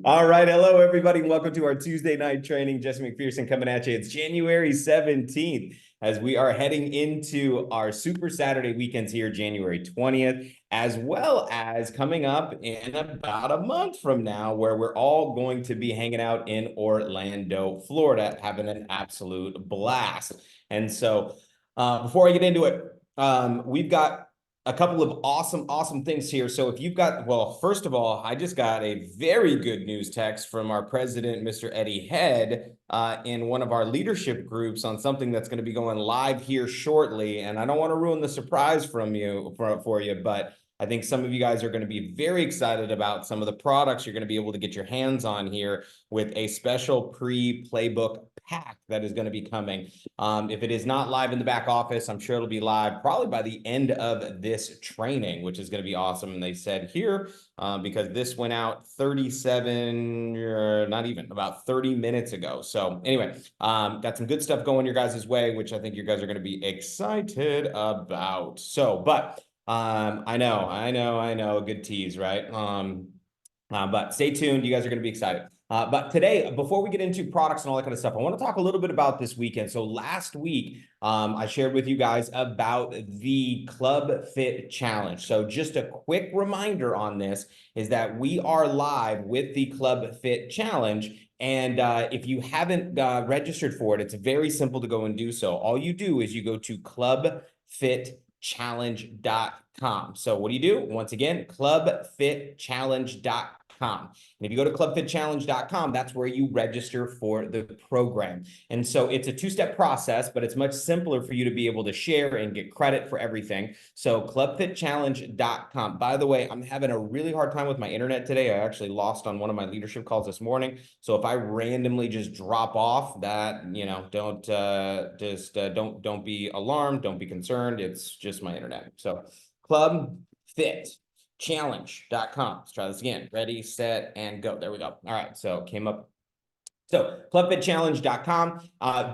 All right. Hello, everybody. Welcome to our Tuesday night training. Jesse Macpherson coming at you. It's January 17th as we are heading into our Super Saturday weekends here, January 20th, as well as coming up in about a month from now, where we're all going to be hanging out in Orlando, Florida, having an absolute blast. And so, before I get into it, we've got a couple of awesome things here. So if you've got, well, first of all, I just got a very good news text from our president, Mr. Eddie Head, in one of our leadership groups on something that's going to be going live here shortly. And I don't want to ruin the surprise for you, but I think some of you guys are going to be very excited about some of the products you're going to be able to get your hands on here with a special pre-playbook pack that is going to be coming. If it is not live in the back office, I'm sure it'll be live probably by the end of this training, which is going to be awesome. And they said here, because this went out 37, not even about 30 minutes ago. So anyway, got some good stuff going your guys' way, which I think you guys are going to be excited about. So, but I know, a good tease, right? But stay tuned. You guys are going to be excited. But today, before we get into products and all that kind of stuff, I want to talk a little bit about this weekend. So last week, I shared with you guys about the Club Fit Challenge. So just a quick reminder on this is that we are live with the Club Fit Challenge. And if you haven't registered for it, it's very simple to go and do so. All you do is you go to clubfitchallenge.com. So what do? Once again, clubfitchallenge.com. And if you go to clubfitchallenge.com, that's where you register for the program. And so it's a two-step process, but it's much simpler for you to be able to share and get credit for everything. So clubfitchallenge.com. By the way, I'm having a really hard time with my internet today. I actually lost on one of my leadership calls this morning. So if I randomly just drop off, that, don't be alarmed, don't be concerned. It's just my internet. So clubfitchallenge.com. Let's try this again. Ready, set, and go. There we go. All right. So it came up. So clubfitchallenge.com,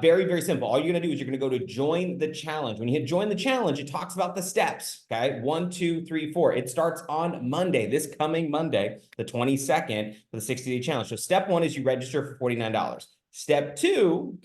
very simple. All you're going to do is you're going to go to join the challenge. When you hit join the challenge, it talks about the steps. Okay. 1, 2, 3, 4. It starts on Monday, this coming Monday, the 22nd, for the 60-day challenge. So step 1 is you register for $49. Step 2,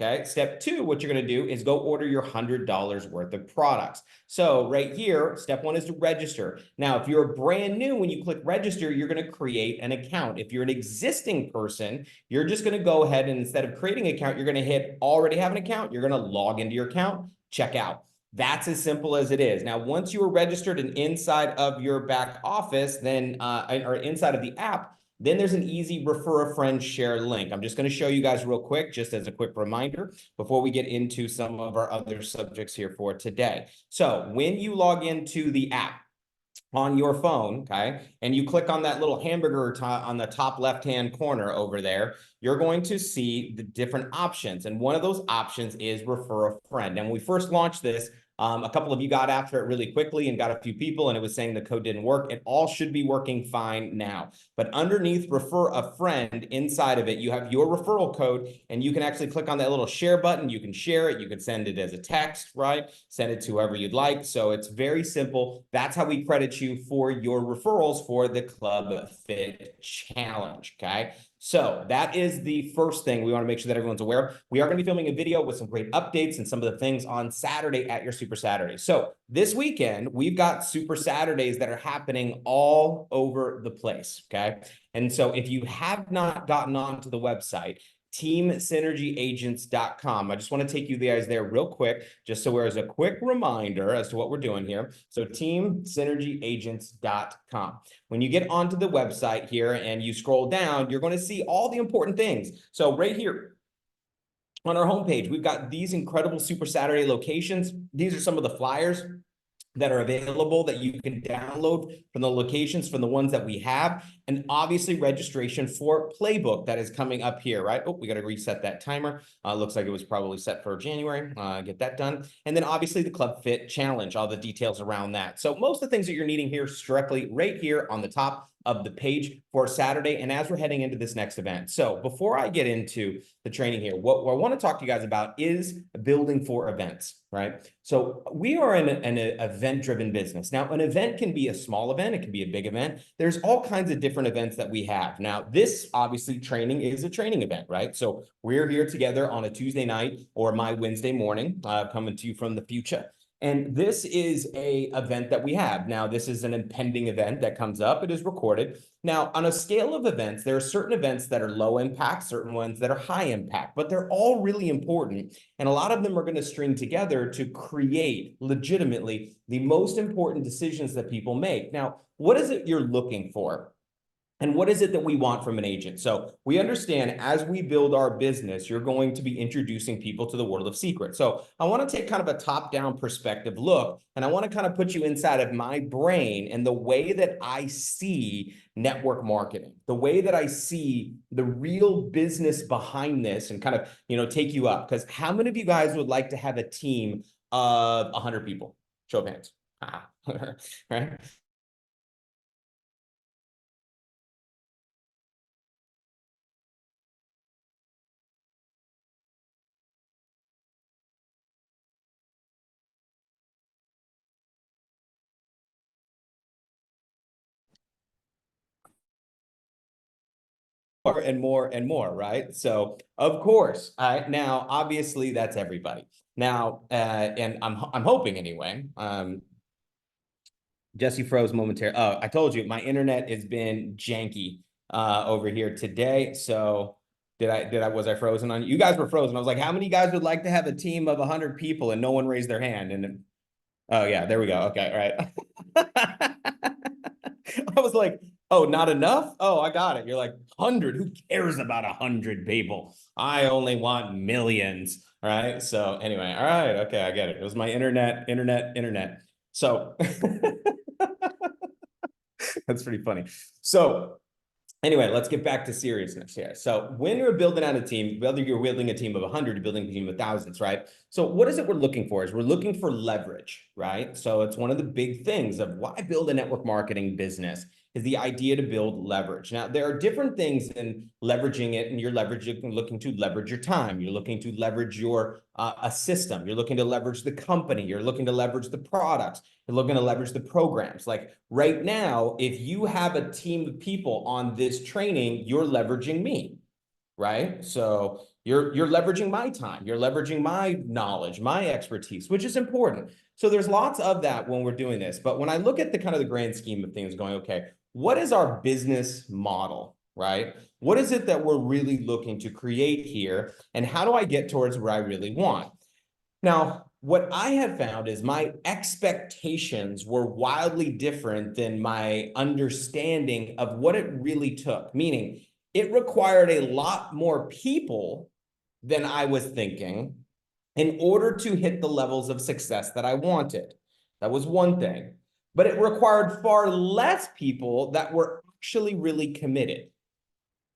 what you're going to do is go order your $100 worth of products. So right here, step 1 is to register. Now, if you're brand new, when you click register, you're going to create an account. If you're an existing person, you're just going to go ahead and instead of creating an account, you're going to hit already have an account. You're going to log into your account, check out. That's as simple as it is. Now, once you are registered and inside of your back office, then or inside of the app, then there's an easy refer a friend share link. I'm just going to show you guys real quick, just as a quick reminder, before we get into some of our other subjects here for today. So when you log into the app on your phone, okay, and you click on that little hamburger on the top left-hand corner over there, you're going to see the different options. And one of those options is refer a friend. And when we first launched this, a couple of you got after it really quickly and got a few people, and it was saying the code didn't work. It all should be working fine now. But underneath refer a friend, inside of it, you have your referral code, and you can actually click on that little share button. You can share it. You can send it as a text, right? Send it to whoever you'd like. So it's very simple. That's how we credit you for your referrals for the Club Fit Challenge, okay? So that is the first thing we want to make sure that everyone's aware of. We are going to be filming a video with some great updates and some of the things on Saturday at your Super Saturday. So this weekend, we've got Super Saturdays that are happening all over the place, okay? And so if you have not gotten onto the website, teamsynergyagents.com. I just want to take you guys there real quick, just so as a quick reminder as to what we're doing here. So teamsynergyagents.com. When you get onto the website here and you scroll down, you're going to see all the important things. So right here on our homepage, we've got these incredible Super Saturday locations. These are some of the flyers that are available that you can download from the locations from the ones that we have. And obviously registration for Playbook that is coming up here, right? Oh, we got to reset that timer. Looks like it was probably set for January. Get that done. And then obviously the Club Fit Challenge, all the details around that. So most of the things that you're needing here is directly right here on the top of the page for Saturday and as we're heading into this next event. So before I get into the training here, what I want to talk to you guys about is building for events, right? So we are in an event-driven business. Now, an event can be a small event. It can be a big event. There's all kinds of different events that we have. Now, this obviously training is a training event, right? So we're here together on a Tuesday night or my Wednesday morning, coming to you from the future. And this is a event that we have. Now, this is an impending event that comes up. It is recorded. Now, on a scale of events, there are certain events that are low impact, certain ones that are high impact, but they're all really important. And a lot of them are going to string together to create legitimately the most important decisions that people make. Now, what is it you're looking for? And what is it that we want from an agent? So we understand as we build our business, you're going to be introducing people to the world of secrets. So I want to take kind of a top-down perspective look, and I want to kind of put you inside of my brain and the way that I see network marketing, the way that I see the real business behind this and kind of, take you up. Because how many of you guys would like to have a team of 100 people? Show of hands. Right? More and more and more, right? So of course, now obviously that's everybody. Now, and I'm hoping anyway. Jesse froze momentarily. Oh, I told you my internet has been janky over here today. So was I frozen on you? You guys were frozen. I was like, how many guys would like to have a team of 100 people? And no one raised their hand. And oh yeah, there we go. Okay, all right. I was like, oh, not enough? Oh, I got it. You're like, 100? Who cares about 100 people? I only want millions, right? So anyway, all right, okay, I get it. It was my internet. So that's pretty funny. So anyway, let's get back to seriousness here. So when you're building out a team, whether you're building a team of 100, you're building a team of thousands, right? So what is it we're looking for? Is we're looking for leverage, right? So it's one of the big things of why build a network marketing business is the idea to build leverage. Now, there are different things in leveraging it, and you're looking to leverage your time. You're looking to leverage your a system. You're looking to leverage the company. You're looking to leverage the products. You're looking to leverage the programs. Like right now, if you have a team of people on this training, you're leveraging me, right? So you're leveraging my time. You're leveraging my knowledge, my expertise, which is important. So there's lots of that when we're doing this. But when I look at the kind of the grand scheme of things going, okay, what is our business model, right? What is it that we're really looking to create here? And how do I get towards where I really want? Now, what I have found is my expectations were wildly different than my understanding of what it really took, meaning it required a lot more people than I was thinking in order to hit the levels of success that I wanted. That was one thing. But it required far less people that were actually really committed.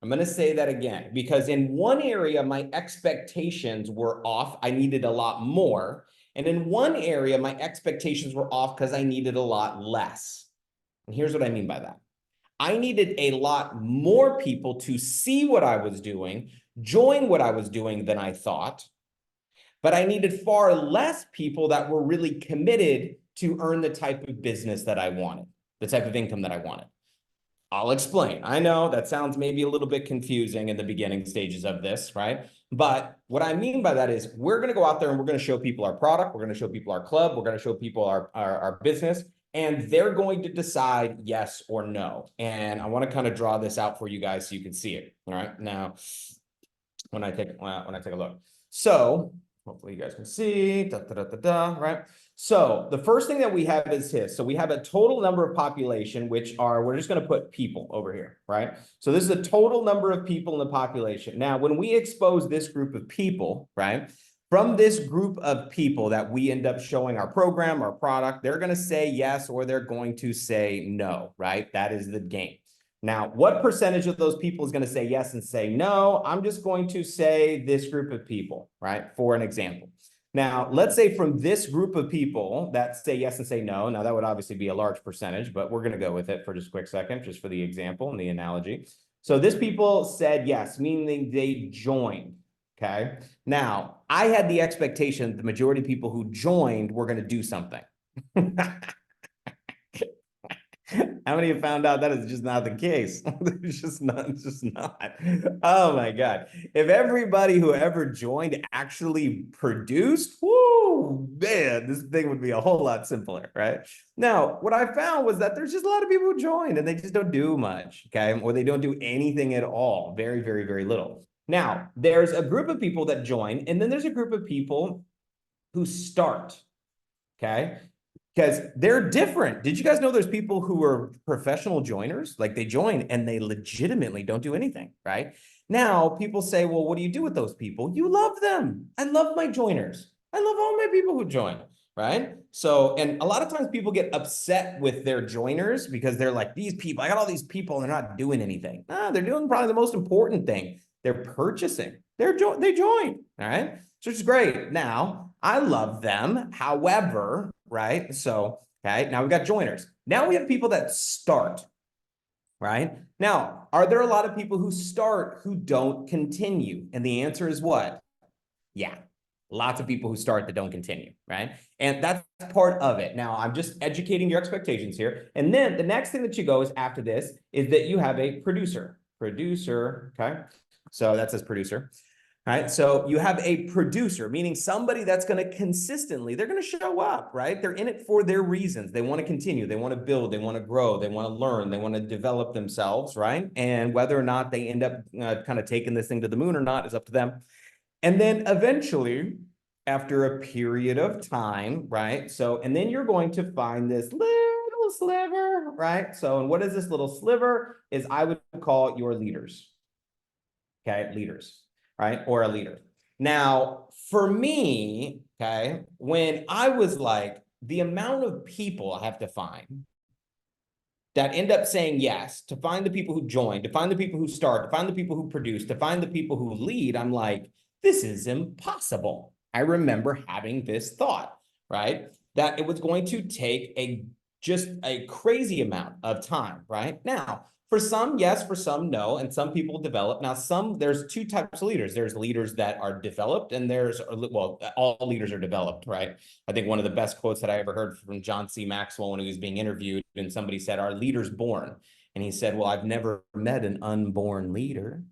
I'm going to say that again, because in one area, my expectations were off. I needed a lot more. And in one area, my expectations were off because I needed a lot less. And here's what I mean by that. I needed a lot more people to see what I was doing, join what I was doing than I thought. But I needed far less people that were really committed to earn the type of business that I wanted, the type of income that I wanted. I'll explain. I know that sounds maybe a little bit confusing in the beginning stages of this, right? But what I mean by that is we're going to go out there and we're going to show people our product. We're going to show people our club. We're going to show people our business, and they're going to decide yes or no. And I want to kind of draw this out for you guys so you can see it. All right. Now, when I take a look. So hopefully you guys can see, right? So the first thing that we have is this. So we have a total number of population, which are, we're just going to put people over here, right? So this is the total number of people in the population. Now, when we expose this group of people, right? From this group of people that we end up showing our program, our product, they're going to say yes, or they're going to say no, right? That is the game. Now, what percentage of those people is going to say yes and say no? I'm just going to say this group of people, right? For an example. Now, let's say from this group of people that say yes and say no, now that would obviously be a large percentage, but we're going to go with it for just a quick second, just for the example and the analogy. So this people said yes, meaning they joined. Okay. Now, I had the expectation the majority of people who joined were going to do something. How many have found out that is just not the case? It's just not, it's just not. Oh my God. If everybody who ever joined actually produced, whoo, man, this thing would be a whole lot simpler, right? Now, what I found was that there's just a lot of people who joined and they just don't do much, okay? Or they don't do anything at all. Very, very, very little. Now, there's a group of people that join, and then there's a group of people who start, okay? Because they're different. Did you guys know there's people who are professional joiners? Like they join and they legitimately don't do anything, right? Now, people say, well, what do you do with those people? You love them. I love my joiners. I love all my people who join, right? So, and a lot of times people get upset with their joiners because they're like, these people, I got all these people and they're not doing anything. No, they're doing probably the most important thing. They're purchasing. They join, all right? So it's great. Now, I love them. However, right? So, okay, now we've got joiners. Now we have people that start, right? Now, are there a lot of people who start who don't continue? And the answer is what? Yeah, lots of people who start that don't continue, right? And that's part of it. Now, I'm just educating your expectations here. And then the next thing that you go is after this is that you have a producer. Producer, okay? So that says producer. All right, so you have a producer, meaning somebody that's going to consistently, they're going to show up, right? They're in it for their reasons. They want to continue, they want to build, they want to grow, they want to learn, they want to develop themselves, right? And whether or not they end up kind of taking this thing to the moon or not is up to them. And then eventually, after a period of time, right? So, and then you're going to find this little sliver, right? So, and what is this little sliver? Is I would call your leaders, okay? Leaders, right? Or a leader. Now, for me, okay, when I was like, the amount of people I have to find that end up saying yes, to find the people who join, to find the people who start, to find the people who produce, to find the people who lead, I'm like, this is impossible. I remember having this thought, right? That it was going to take just a crazy amount of time, right? Now, for some, yes, for some, no, and some people develop. Now, there's two types of leaders. There's leaders that are developed, and well, all leaders are developed, right? I think one of the best quotes that I ever heard from John C. Maxwell when he was being interviewed, and somebody said, "Are leaders born?" And he said, "Well, I've never met an unborn leader."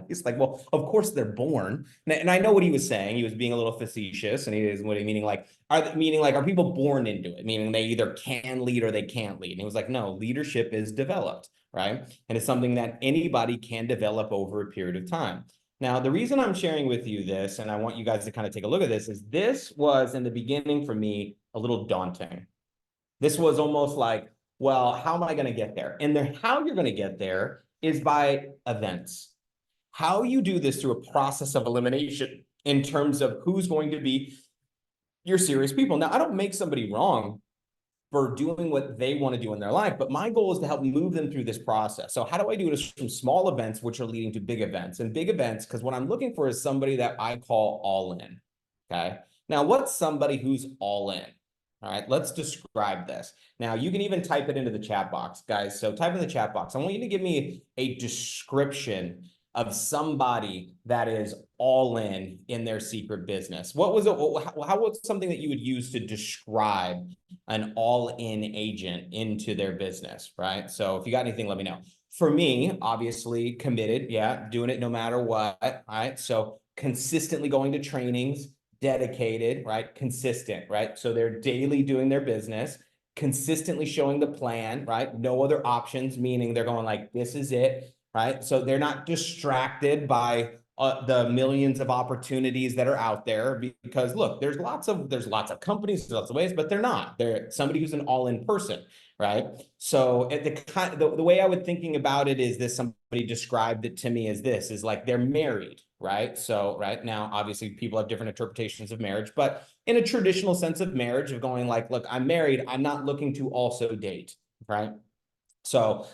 He's like, well, of course they're born. And I know what he was saying. He was being a little facetious, and he is what he meaning like, are people born into it? Meaning they either can lead or they can't lead. And he was like, no, leadership is developed, right? And it's something that anybody can develop over a period of time. Now, the reason I'm sharing with you this, and I want you guys to kind of take a look at this, is this was in the beginning for me a little daunting. This was almost like, well, how am I going to get there? And how you're going to get there is by events. How you do this through a process of elimination in terms of who's going to be your serious people. Now, I don't make somebody wrong for doing what they want to do in their life, but my goal is to help move them through this process. So how do I do it from small events, which are leading to big events? And big events, because what I'm looking for is somebody that I call all in, okay? Now, what's somebody who's all in? All right, let's describe this. Now, you can even type it into the chat box, guys. So type in the chat box. I want you to give me a description of somebody that is all in their secret business. What was it? How was something that you would use to describe an all-in agent into their business, right? So if you got anything, let me know. For me, obviously committed, yeah, doing it no matter what, all right? So consistently going to trainings, dedicated, right? Consistent, right? So they're daily doing their business, consistently showing the plan, right? No other options, meaning they're going like, this is it, right? So they're not distracted by the millions of opportunities that are out there, because look, there's lots of companies, there's lots of ways, but they're somebody who's an all-in person, right? So at the way I would thinking about it is this, somebody described it to me as this, is like they're married, right? So right now, obviously people have different interpretations of marriage, but in a traditional sense of marriage, of going like, look, I'm married, I'm not looking to also date, right? So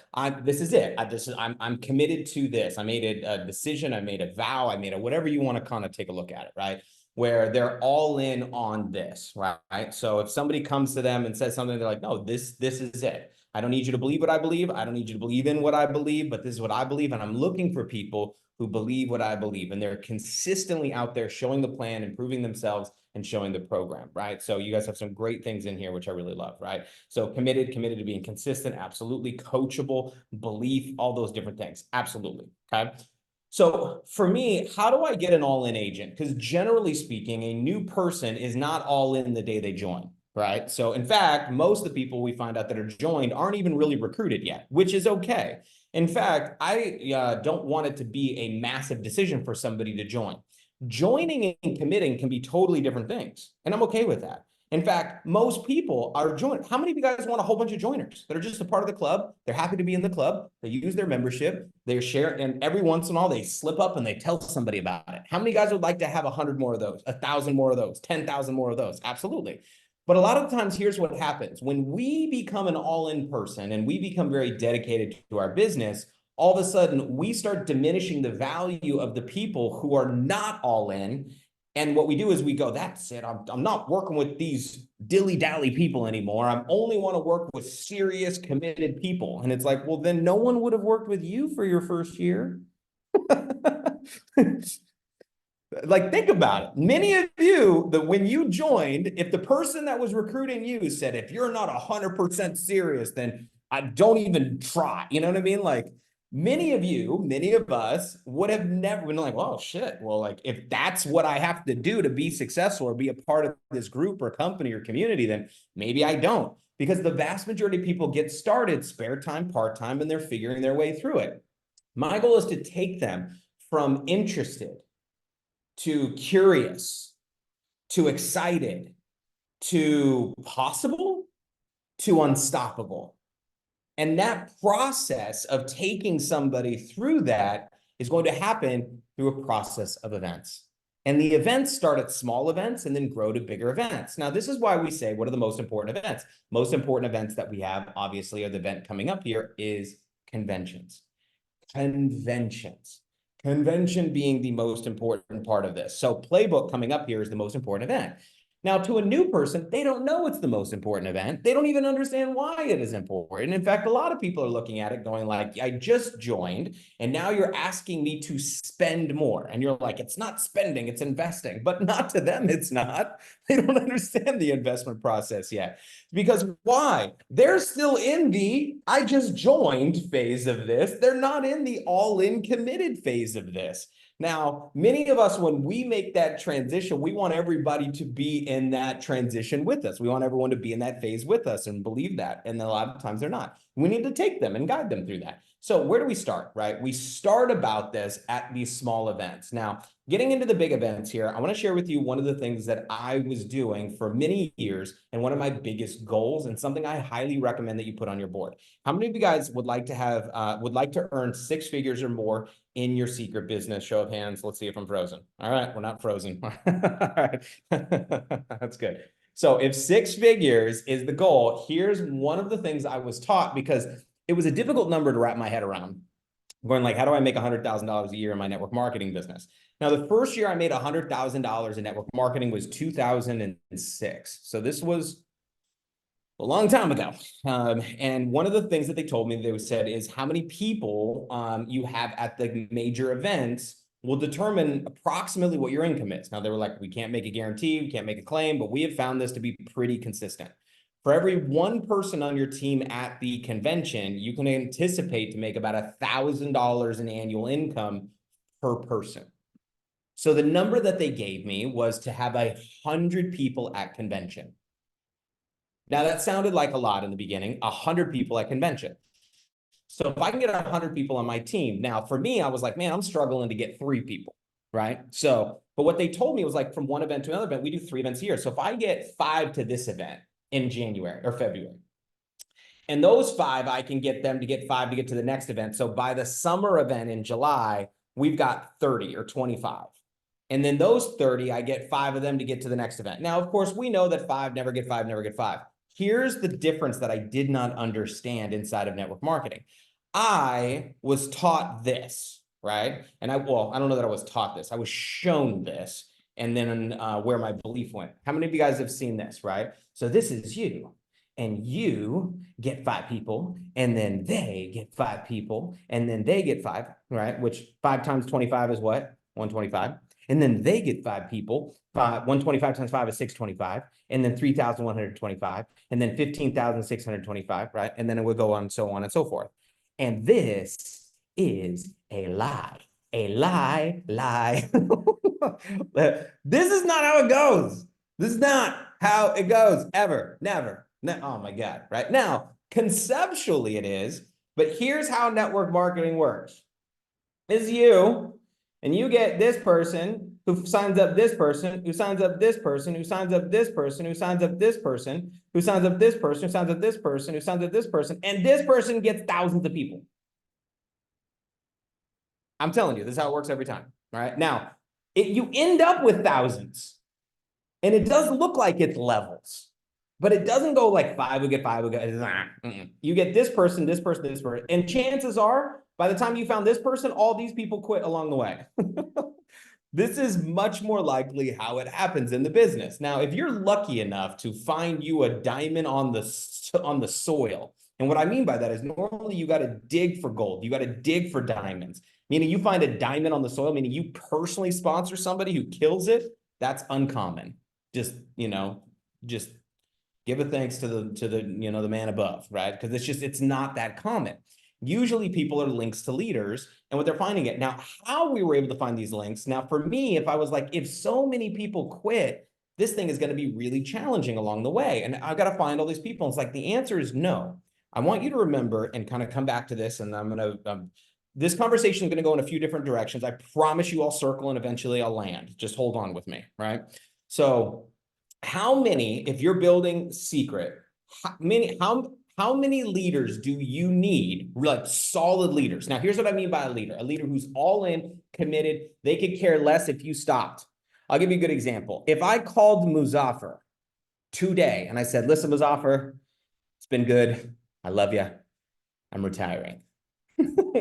this is it. I'm committed to this. I made a decision. I made a vow. I made a whatever you want to kind of take a look at it, right? where they're all in on this, right? So if somebody comes to them and says something, they're like, no, this is it. I don't need you to believe what I believe. I don't need you to believe in what I believe, but this is what I believe. And I'm looking for people who believe what I believe. And they're consistently out there showing the plan, improving themselves, and showing the program, right? So you guys have some great things in here, which I really love, right? So committed to being consistent, absolutely. Coachable, belief, all those different things, absolutely, okay? So for me, how do I get an all-in agent? Because generally speaking, a new person is not all in the day they join, right? So in fact, most of the people we find out that are joined aren't even really recruited yet, which is okay. In fact, I don't want it to be a massive decision for somebody to join. Joining and committing can be totally different things, and I'm okay with that. In fact, most people are joined. How many of you guys want a whole bunch of joiners that are just a part of the club? They're happy to be in the club. They use their membership. They share, and every once in a while they slip up and they tell somebody about it. How many guys would like to have 100 more of those, 1,000 more of those, 10,000 more of those? Absolutely. But a lot of times, here's what happens. When we become an all-in person and we become very dedicated to our business, all of a sudden we start diminishing the value of the people who are not all in. And what we do is we go, that's it. I'm not working with these dilly-dally people anymore. I only want to work with serious, committed people. And it's like, well, then no one would have worked with you for your first year. Like, think about it. Many of you, when you joined, if the person that was recruiting you said, if you're not 100% serious, then I don't even try. You know what I mean? Like, many of you, many of us would have never been like, well, shit. Well, like, if that's what I have to do to be successful or be a part of this group or company or community, then maybe I don't. Because the vast majority of people get started spare time, part-time, and they're figuring their way through it. My goal is to take them from interested to curious, to excited, to possible, to unstoppable. And that process of taking somebody through that is going to happen through a process of events. And the events start at small events and then grow to bigger events. Now, this is why we say, what are the most important events? Most important events that we have, obviously, are the event coming up here is conventions. Convention being the most important part of this. So playbook coming up here is the most important event. Now, to a new person, they don't know it's the most important event. They don't even understand why it is important. In fact, a lot of people are looking at it going like, I just joined, and now you're asking me to spend more. And you're like, it's not spending, it's investing. But not to them, it's not. They don't understand the investment process yet. Because why? They're still in the I just joined phase of this. They're not in the all-in committed phase of this. Now, many of us, when we make that transition, we want everybody to be in that transition with us. We want everyone to be in that phase with us and believe that. And a lot of times they're not. We need to take them and guide them through that. So where do we start, right? We start about this at these small events. Now, getting into the big events here, I want to share with you one of the things that I was doing for many years and one of my biggest goals and something I highly recommend that you put on your board. How many of you guys would like to earn 6 figures or more in your secret business? Show of hands. Let's see if I'm frozen. All right, we're not frozen. All right. That's good. So if 6 figures is the goal, here's one of the things I was taught because it was a difficult number to wrap my head around. I'm going like, how do I make $100,000 a year in my network marketing business? Now, the first year I made $100,000 in network marketing was 2006. So this was a long time ago. And one of the things that they told me, they said, is how many people you have at the major events will determine approximately what your income is. Now, they were like, we can't make a guarantee, we can't make a claim, but we have found this to be pretty consistent. For every one person on your team at the convention, you can anticipate to make about $1,000 in annual income per person. So the number that they gave me was to have 100 people at convention. Now, that sounded like a lot in the beginning, 100 people at convention. So if I can get 100 people on my team, now for me, I was like, man, I'm struggling to get 3 people, right? So, but what they told me was like from one event to another event, we do 3 events a year. So if I get 5 to this event in January or February, and those 5, I can get them to get 5 to get to the next event. So by the summer event in July, we've got 30 or 25. And then those 30, I get 5 of them to get to the next event. Now, of course, we know that 5 never get 5, never get 5. Here's the difference that I did not understand inside of network marketing. I was taught this, right? And I don't know that I was taught this. I was shown this. and then where my belief went. How many of you guys have seen this, right? So this is you. And you get 5 people, and then they get 5 people, and then they get 5, right? Which 5 times 25 is what? 125. And then they get 5 people. 125 times 5 is 625. And then 3,125. And then 15,625, right? And then it would go on, so on and so forth. And this is a lie. A lie, lie. This is not how it goes. This is not how it goes, ever, never. Oh my God, right? Now, conceptually it is, but here's how network marketing works. Is you, and you get this person who signs up this person, who signs up this person, who signs up this person, who signs up this person, who signs up this person, who signs up this person, who signs up this person, and this person gets thousands of people. I'm telling you, this is how it works every time, right? Now, you end up with thousands, and it does look like it's levels. But it doesn't go like 5 would get 5 would get. You get this person, this person, this person. And chances are, by the time you found this person, all these people quit along the way. This is much more likely how it happens in the business. Now, if you're lucky enough to find you a diamond on the soil, and what I mean by that is normally you got to dig for gold. You got to dig for diamonds, meaning you find a diamond on the soil, meaning you personally sponsor somebody who kills it. That's uncommon. Just give a thanks to the man above, right? Because it's not that common. Usually people are links to leaders and what they're finding it. Now, how we were able to find these links. Now, for me, if I was like, if so many people quit, this thing is going to be really challenging along the way. And I've got to find all these people. And it's like, the answer is no. I want you to remember and kind of come back to this. And I'm going to, this conversation is going to go in a few different directions. I promise you I'll circle and eventually I'll land. Just hold on with me, right? So how many, if you're building secret, how many leaders do you need, like solid leaders? Now, here's what I mean by a leader who's all in, committed. They could care less if you stopped. I'll give you a good example. If I called Muzaffar today and I said, listen, Muzaffar, it's been good. I love you. I'm retiring.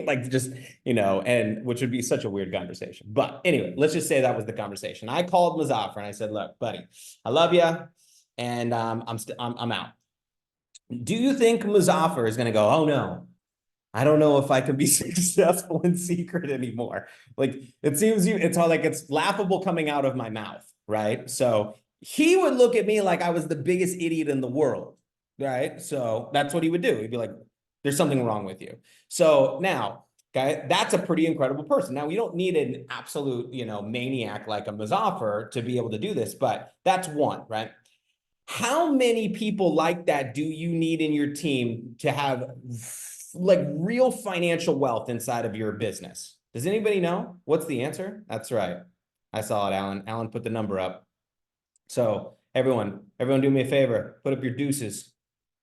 Like just, and which would be such a weird conversation. But anyway, let's just say that was the conversation. I called Muzaffar and I said, look, buddy, I love you. And I'm out. Do you think Muzaffar is going to go, oh no, I don't know if I can be successful in secret anymore? Like it seems it's all like it's laughable coming out of my mouth, right? So he would look at me like I was the biggest idiot in the world, right? So that's what he would do. He'd be like, there's something wrong with you. So now, okay, that's a pretty incredible person. Now, we don't need an absolute, maniac like a Muzaffar to be able to do this, but that's one, right? How many people like that do you need in your team to have like real financial wealth inside of your business? Does anybody know? What's the answer? That's right. I saw it, Alan. Alan put the number up. So everyone do me a favor. Put up your deuces.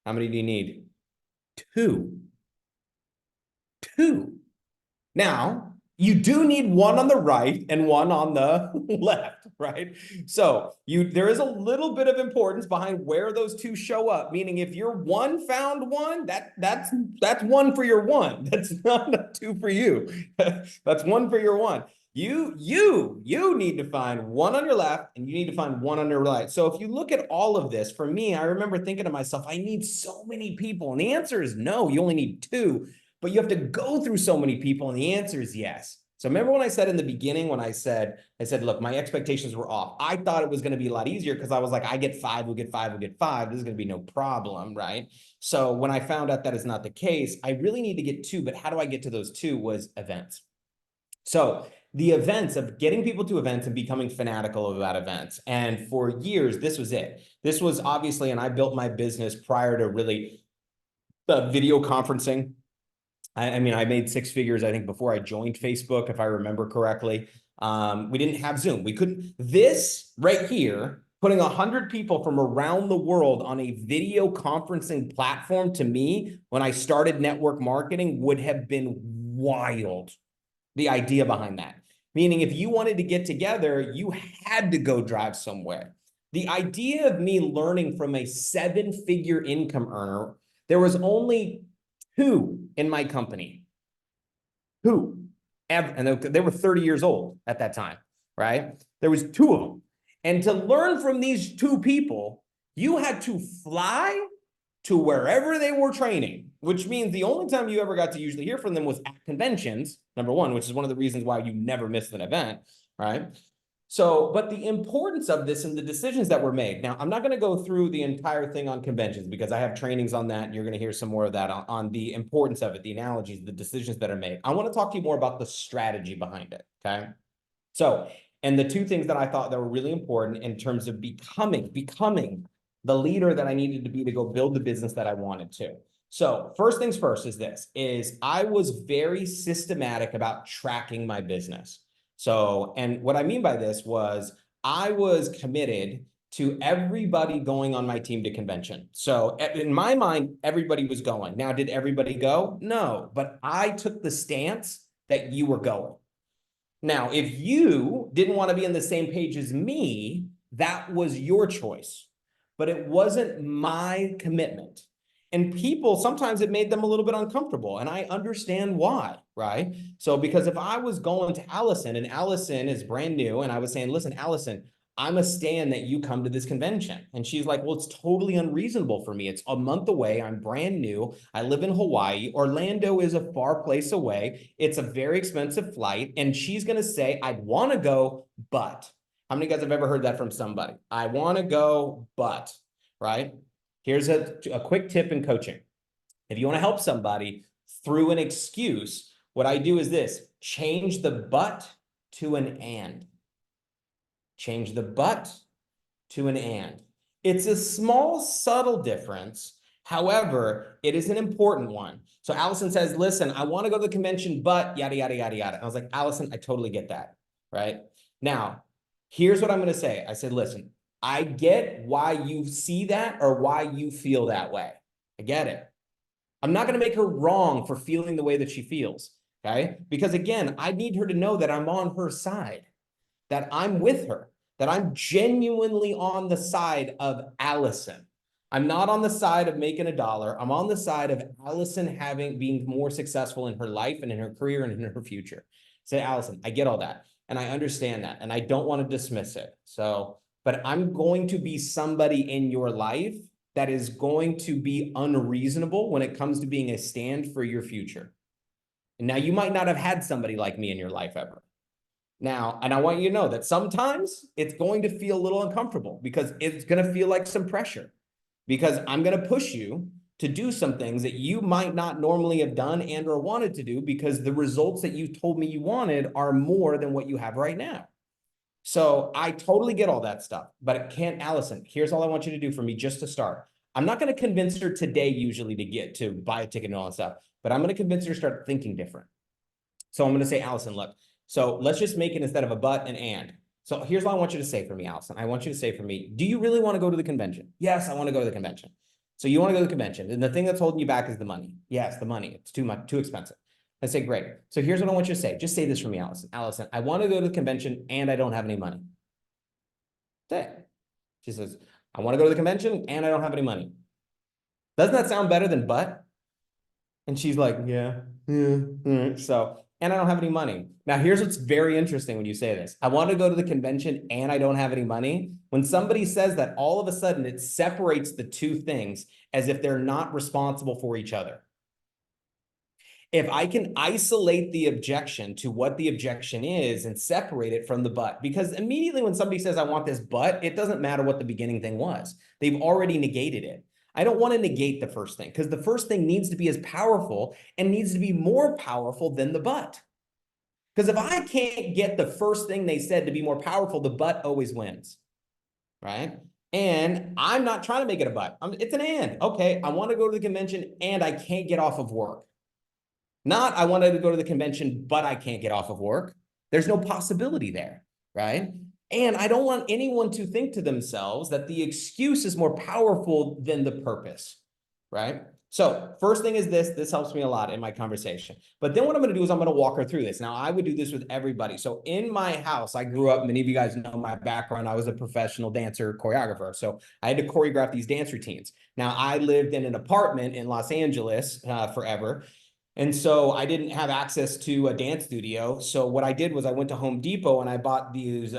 How many do you need? 2. Now, you do need one on the right and one on the left, right? So there is a little bit of importance behind where those 2 show up, meaning if you're one found one, that's one for your one. That's not a 2 for you. That's one for your one. You need to find one on your left and you need to find one on your right. So if you look at all of this, for me, I remember thinking to myself, I need so many people. And the answer is no, you only need 2. But you have to go through so many people, and the answer is yes. So remember when I said in the beginning, when I said, look, my expectations were off. I thought it was going to be a lot easier because I was like, I get 5, we'll get 5, we'll get 5. This is going to be no problem, right? So when I found out that is not the case, I really need to get 2, but how do I get to those 2 was events. So the events of getting people to events and becoming fanatical about events. And for years, this was it. This was obviously, and I built my business prior to really the video conferencing. I mean, I made 6 figures, I think, before I joined Facebook, if I remember correctly. We didn't have Zoom. We couldn't. This right here, putting 100 people from around the world on a video conferencing platform, to me, when I started network marketing, would have been wild. The idea behind that. Meaning, if you wanted to get together, you had to go drive somewhere. The idea of me learning from a 7-figure income earner, there was only 2 in my company. 2. And they were 30 years old at that time, right? There was 2 of them. And to learn from these two people, you had to fly to wherever they were training, which means the only time you ever got to usually hear from them was at conventions, number one, which is one of the reasons why you never missed an event, right? So, but the importance of this and the decisions that were made. Now, I'm not going to go through the entire thing on conventions because I have trainings on that, and you're going to hear some more of that on the importance of it, the analogies, the decisions that are made. I want to talk to you more about the strategy behind it, okay? So, and the two things that I thought that were really important in terms of becoming the leader that I needed to be to go build the business that I wanted to. So first things first is I was very systematic about tracking my business. So, and what I mean by this was I was committed to everybody going on my team to convention. So in my mind, everybody was going. Now, did everybody go? No, but I took the stance that you were going. Now, if you didn't want to be on the same page as me, that was your choice, but it wasn't my commitment. And people, sometimes it made them a little bit uncomfortable, and I understand why, right? So because if I was going to Allison and Allison is brand new and I was saying, listen, Allison, I'm a stand that you come to this convention. And she's like, well, it's totally unreasonable for me. It's a month away. I'm brand new. I live in Hawaii. Orlando is a far place away. It's a very expensive flight. And she's going to say, I'd want to go, but. How many of you guys have ever heard that from somebody? I want to go, but, right? Here's a quick tip in coaching. If you want to help somebody through an excuse, what I do is this: change the but to an and. Change the but to an and. It's a small, subtle difference. However, it is an important one. So Allison says, listen, I want to go to the convention, but yada, yada, yada, yada. I was like, Allison, I totally get that, right? Now, here's what I'm going to say. I said, listen, I get why you see that or why you feel that way. I get it. I'm not going to make her wrong for feeling the way that she feels, okay? Because again, I need her to know that I'm on her side, that I'm with her, that I'm genuinely on the side of Allison. I'm not on the side of making $1. I'm on the side of Allison being more successful in her life and in her career and in her future. Say, Allison, I get all that. And I understand that. And I don't want to dismiss it. So, but I'm going to be somebody in your life that is going to be unreasonable when it comes to being a stand for your future. And now you might not have had somebody like me in your life ever. Now, and I want you to know that sometimes it's going to feel a little uncomfortable because it's going to feel like some pressure, because I'm going to push you to do some things that you might not normally have done and or wanted to do because the results that you told me you wanted are more than what you have right now. So I totally get all that stuff, but it can't, Allison, here's all I want you to do for me just to start. I'm not going to convince her today usually to buy a ticket and all that stuff, but I'm going to convince her to start thinking different. So I'm going to say, Allison, look, so let's just make it instead of a but, an and. So here's what I want you to say for me, Allison. I want you to say for me, do you really want to go to the convention? Yes, I want to go to the convention. So you want to go to the convention. And the thing that's holding you back is the money. Yes, the money. It's too much, too expensive. I say, great. So here's what I want you to say. Just say this for me, Allison. Allison, I want to go to the convention and I don't have any money. Say it. She says, I want to go to the convention and I don't have any money. Doesn't that sound better than but? And she's like, yeah. So, and I don't have any money. Now, here's what's very interesting when you say this. I want to go to the convention and I don't have any money. When somebody says that, all of a sudden it separates the two things as if they're not responsible for each other. If I can isolate the objection to what the objection is and separate it from the but, because immediately when somebody says, I want this but, it doesn't matter what the beginning thing was. They've already negated it. I don't want to negate the first thing because the first thing needs to be as powerful and needs to be more powerful than the but. Because if I can't get the first thing they said to be more powerful, the but always wins, right? And I'm not trying to make it a but. It's an and. Okay, I want to go to the convention and I can't get off of work. Not I wanted to go to the convention, but I can't get off of work. There's no possibility there, right? And I don't want anyone to think to themselves that the excuse is more powerful than the purpose, right? So first thing is this helps me a lot in my conversation. But then what I'm going to do is I'm going to walk her through this. Now, I would do this with everybody. So in my house, I grew up, many of you guys know my background. I was a professional dancer choreographer. So I had to choreograph these dance routines. Now, I lived in an apartment in Los Angeles forever. And so I didn't have access to a dance studio. So what I did was I went to Home Depot and I bought these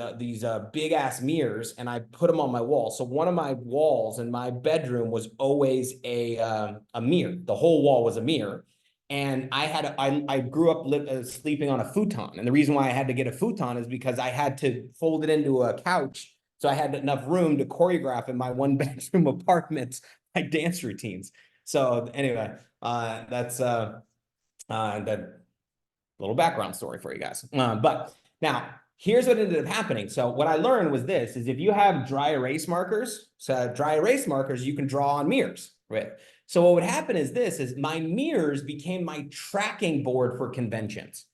big ass mirrors and I put them on my wall. So one of my walls in my bedroom was always a mirror. The whole wall was a mirror. And I grew up sleeping on a futon. And the reason why I had to get a futon is because I had to fold it into a couch. So I had enough room to choreograph in my one bedroom apartment, my dance routines. So anyway, that's that little background story for you guys. But now here's what ended up happening. So what I learned was this, is if you have dry erase markers, you can draw on mirrors with. So what would happen is this, is my mirrors became my tracking board for conventions.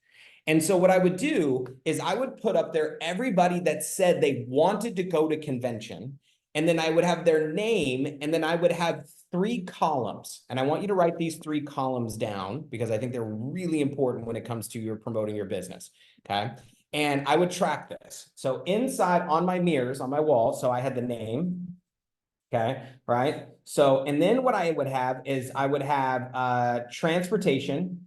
And so what I would do is I would put up there everybody that said they wanted to go to convention, and then I would have their name, and then I would have 3 columns. And I want you to write these 3 columns down because I think they're really important when it comes to your promoting your business, okay? And I would track this. So inside on my mirrors, on my wall, so I had the name, okay, right? So, and then what I would have is I would have transportation,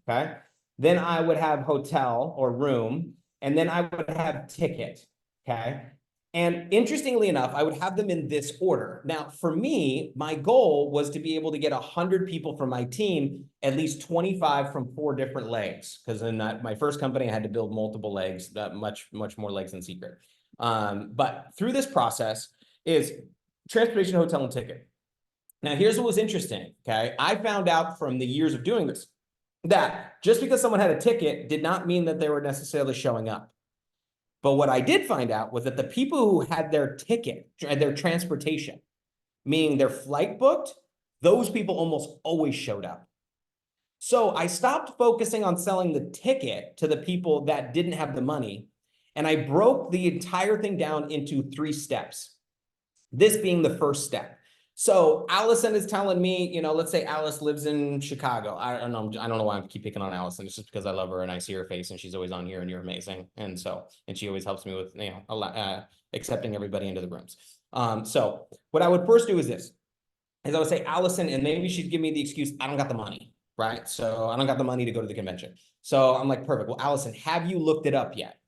okay? Then I would have hotel or room, and then I would have ticket, okay? And interestingly enough, I would have them in this order. Now, for me, my goal was to be able to get 100 people from my team, at least 25 from 4 different legs, because in my first company, I had to build multiple legs, much more legs than secret. But through this process is transportation, hotel, and ticket. Now, here's what was interesting, okay? I found out from the years of doing this that just because someone had a ticket did not mean that they were necessarily showing up. But what I did find out was that the people who had their ticket, their transportation, meaning their flight booked, those people almost always showed up. So I stopped focusing on selling the ticket to the people that didn't have the money, and I broke the entire thing down into 3 steps. This being the first step. So Allison is telling me, you know, let's say Alice lives in Chicago. I don't know why I keep picking on Allison. It's just because I love her and I see her face and she's always on here and you're amazing. And she always helps me with, you know, accepting everybody into the rooms. So what I would first do is this, is I would say Allison, and maybe she'd give me the excuse, I don't got the money, right? So I don't got the money to go to the convention. So I'm like, perfect. Well, Allison, have you looked it up yet?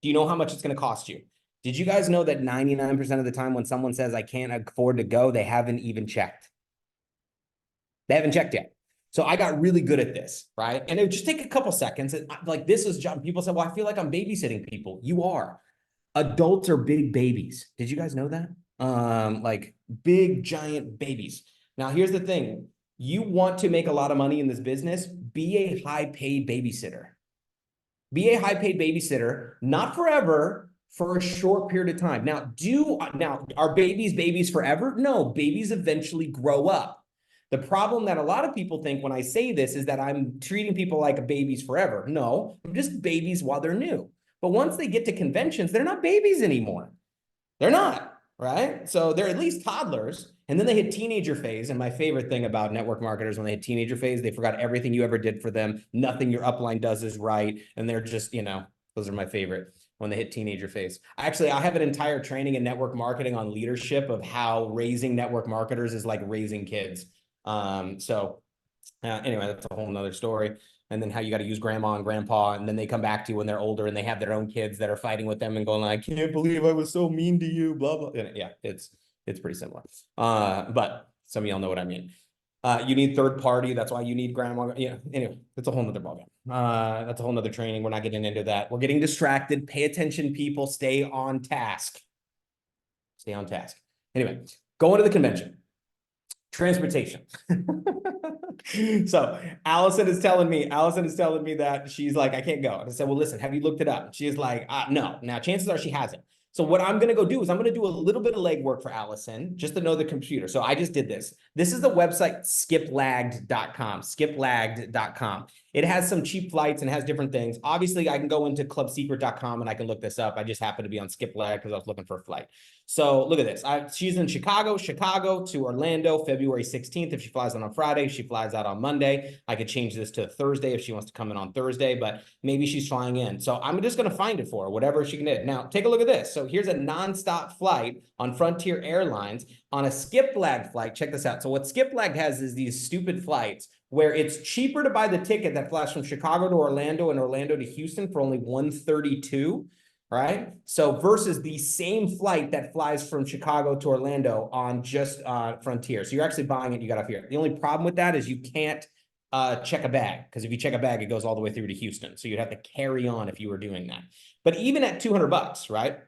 Do you know how much it's going to cost you? Did you guys know that 99% of the time when someone says, I can't afford to go, they haven't even checked? They haven't checked yet. So I got really good at this, right? And it would just take a couple seconds. Like this is job. People say, well, I feel like I'm babysitting people. You are. Adults are big babies. Did you guys know that? Like big, giant babies. Now, here's the thing. You want to make a lot of money in this business, be a high-paid babysitter. Be a high-paid babysitter, not forever, for a short period of time. Now, are babies forever? No, babies eventually grow up. The problem that a lot of people think when I say this is that I'm treating people like babies forever. No, I'm just babies while they're new. But once they get to conventions, they're not babies anymore. They're not, right? So they're at least toddlers. And then they hit teenager phase. And my favorite thing about network marketers, when they hit teenager phase, they forgot everything you ever did for them. Nothing your upline does is right. And they're just, you know, those are my favorite when they hit teenager phase. Actually, I have an entire training in network marketing on leadership of how raising network marketers is like raising kids. Anyway, that's a whole nother story. And then how you got to use grandma and grandpa, and then they come back to you when they're older and they have their own kids that are fighting with them and going like, I can't believe I was so mean to you, blah, blah. And yeah, it's pretty similar. But some of y'all know what I mean. You need third party. That's why you need grandma. Yeah. Anyway, that's a whole nother ballgame. That's a whole nother training. We're not getting into that. We're getting distracted. Pay attention, people. Stay on task. Stay on task. Anyway, going to the convention. Transportation. So Allison is telling me that she's like, I can't go. And I said, well, listen, have you looked it up? She's like, no. Now, chances are she hasn't. So what I'm going to go do is I'm going to do a little bit of legwork for Allison just to know the computer. So I just did this. This is the website skiplagged.com, skiplagged.com. It has some cheap flights and has different things. Obviously, I can go into clubsecret.com and I can look this up. I just happened to be on Skiplagged because I was looking for a flight. So look at this. She's in Chicago to Orlando, February 16th. If she flies on Friday, she flies out on Monday. I could change this to Thursday if she wants to come in on Thursday, but maybe she's flying in. So I'm just going to find it for her, whatever she can do. Now, take a look at this. So here's a nonstop flight on Frontier Airlines on a Skiplagged flight. Check this out. So what Skiplagged has is these stupid flights where it's cheaper to buy the ticket that flies from Chicago to Orlando and Orlando to Houston for only $132, right? So versus the same flight that flies from Chicago to Orlando on just Frontier. So you're actually buying it, you got off here. The only problem with that is you can't check a bag, because if you check a bag, it goes all the way through to Houston. So you'd have to carry on if you were doing that. But even at $200, right?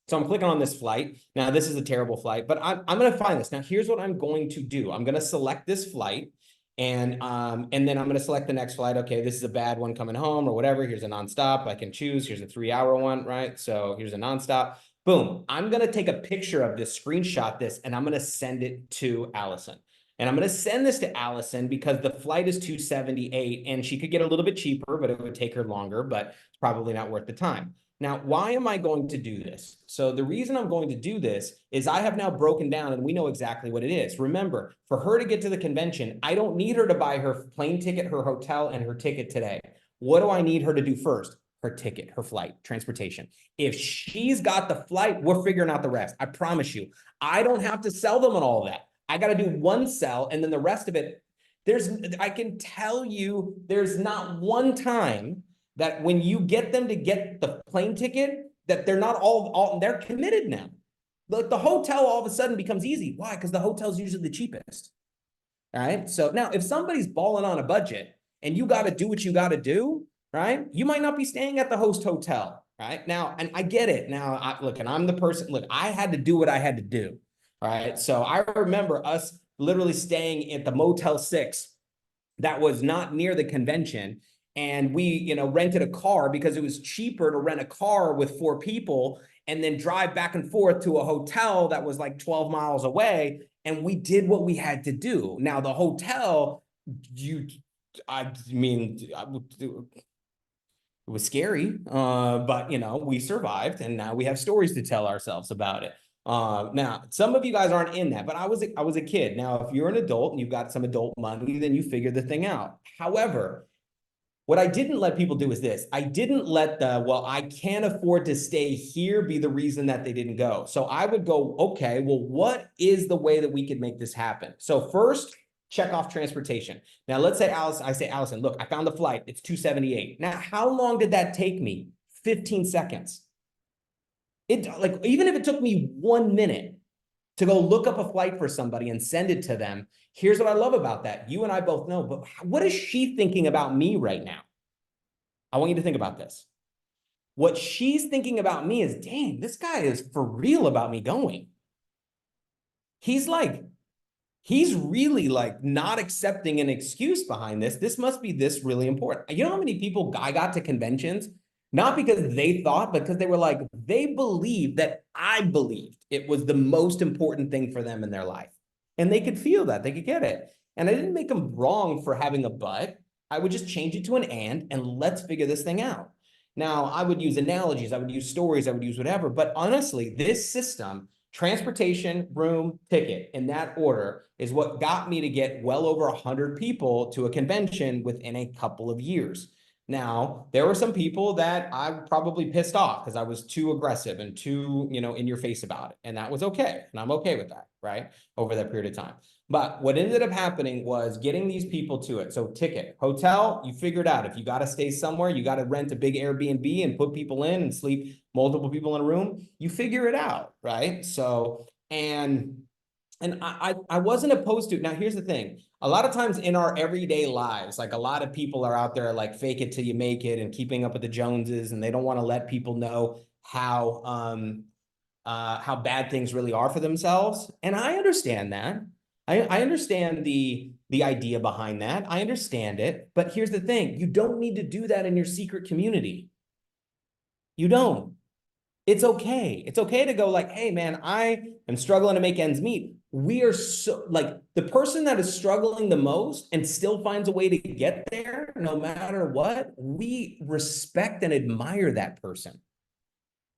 So I'm clicking on this flight. Now, this is a terrible flight, but I'm going to find this. Now, here's what I'm going to do. I'm going to select this flight, and then I'm going to select the next flight. Okay, this is a bad one coming home or whatever. Here's a nonstop. I can choose. Here's a 3-hour one, right? So here's a nonstop. Boom. I'm going to take a picture of this, screenshot this, and I'm going to send it to Allison. And I'm going to send this to Allison because the flight is $278, and she could get a little bit cheaper, but it would take her longer, but it's probably not worth the time. Now, why am I going to do this? So the reason I'm going to do this is I have now broken down, and we know exactly what it is. Remember, for her to get to the convention, I don't need her to buy her plane ticket, her hotel, and her ticket today. What do I need her to do first? Her ticket, her flight, transportation. If she's got the flight, we're figuring out the rest. I promise you. I don't have to sell them on all that. I got to do one sell, and then the rest of it, I can tell you, there's not one time that when you get them to get the plane ticket, that they're not they're committed now. The hotel all of a sudden becomes easy. Why? Because the hotel's usually the cheapest. All right. So now if somebody's balling on a budget and you got to do what you got to do, right? You might not be staying at the host hotel, right? Now, and I get it. Now, look, and I'm the person, look, I had to do what I had to do. All right. So I remember us literally staying at the Motel 6 that was not near the convention. And we, rented a car because it was cheaper to rent a car with 4 people and then drive back and forth to a hotel that was like 12 miles away. And we did what we had to do. Now, the hotel, it was scary, but, we survived, and now we have stories to tell ourselves about it. Now, some of you guys aren't in that, but I was a kid. Now, if you're an adult and you've got some adult money, then you figure the thing out. However, what I didn't let people do is this. I didn't let I can't afford to stay here be the reason that they didn't go. So I would go, okay, well, what is the way that we could make this happen? So first, check off transportation. Now, let's say Allison, look, I found the flight. It's $278. Now, how long did that take me? 15 seconds. Even if it took me 1 minute to go look up a flight for somebody and send it to them, here's what I love about that. You and I both know, but what is she thinking about me right now? I want you to think about this. What she's thinking about me is, dang, this guy is for real about me going. He's really not accepting an excuse behind this. This must be this really important. You know how many people I got to conventions, not because they thought, but because they believed that I believed it was the most important thing for them in their life. And they could feel that, they could get it. And I didn't make them wrong for having a but. I would just change it to an and let's figure this thing out. Now, I would use analogies, I would use stories, I would use whatever. But honestly, this system, transportation, room, ticket, in that order, is what got me to get well over 100 people to a convention within a couple of years. Now, there were some people that I probably pissed off because I was too aggressive and too, in your face about it. And that was okay. And I'm okay with that, right? Over that period of time. But what ended up happening was getting these people to it. So ticket, hotel, you figured out if you got to stay somewhere, you got to rent a big Airbnb and put people in and sleep multiple people in a room. You figure it out, right? So, and I wasn't opposed to it. Now, here's the thing. A lot of times in our everyday lives, a lot of people are out there fake it till you make it and keeping up with the Joneses, and they don't want to let people know how bad things really are for themselves. And I understand that. I understand the idea behind that. I understand it. But here's the thing. You don't need to do that in your secret community. You don't. It's okay. It's okay to go hey, man, I am struggling to make ends meet. We are so the person that is struggling the most and still finds a way to get there, no matter what, we respect and admire that person.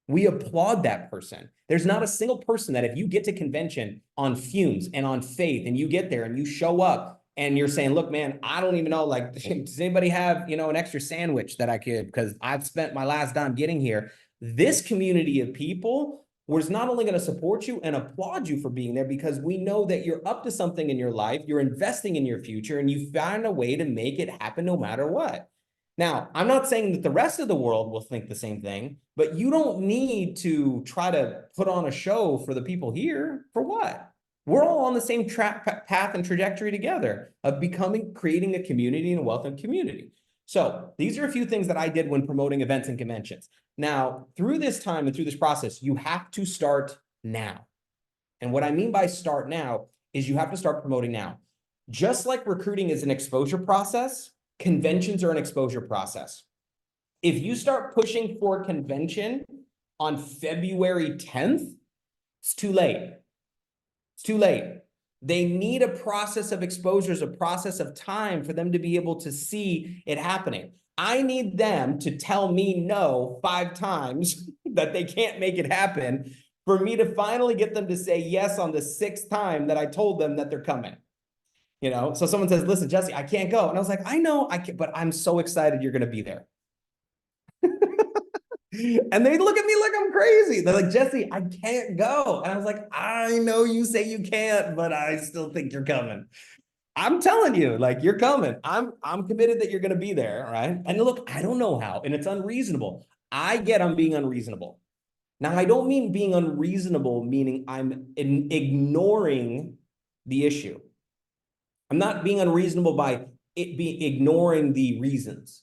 We applaud that person. There's not a single person that if you get to convention on fumes and on faith and you get there and you show up and you're saying, look, man, I don't even know, does anybody have, an extra sandwich that I could, because I've spent my last dime getting here. This community of people We're not only going to support you and applaud you for being there because we know that you're up to something in your life, you're investing in your future, and you found a way to make it happen no matter what. Now, I'm not saying that the rest of the world will think the same thing, but you don't need to try to put on a show for the people here. For what? We're all on the same path and trajectory together of creating a community and a wealth of community. So these are a few things that I did when promoting events and conventions. Now, through this time and through this process, you have to start now. And what I mean by start now is you have to start promoting now. Just like recruiting is an exposure process, conventions are an exposure process. If you start pushing for convention on February 10th, it's too late. It's too late. They need a process of exposures, a process of time for them to be able to see it happening. I need them to tell me no 5 times that they can't make it happen for me to finally get them to say yes on the 6th time that I told them that they're coming. You know, so someone says, listen, Jesse, I can't go. And I was like, I know I can't, but I'm so excited you're going to be there. And they look at me like I'm crazy. They're like, Jesse, I can't go. And I was like, I know you say you can't, but I still think you're coming. I'm telling you, like, you're coming. I'm committed that you're going to be there, right? And look, I don't know how, and it's unreasonable. I get I'm being unreasonable. Now, I don't mean being unreasonable, meaning I'm ignoring the issue. I'm not being unreasonable by ignoring the reasons.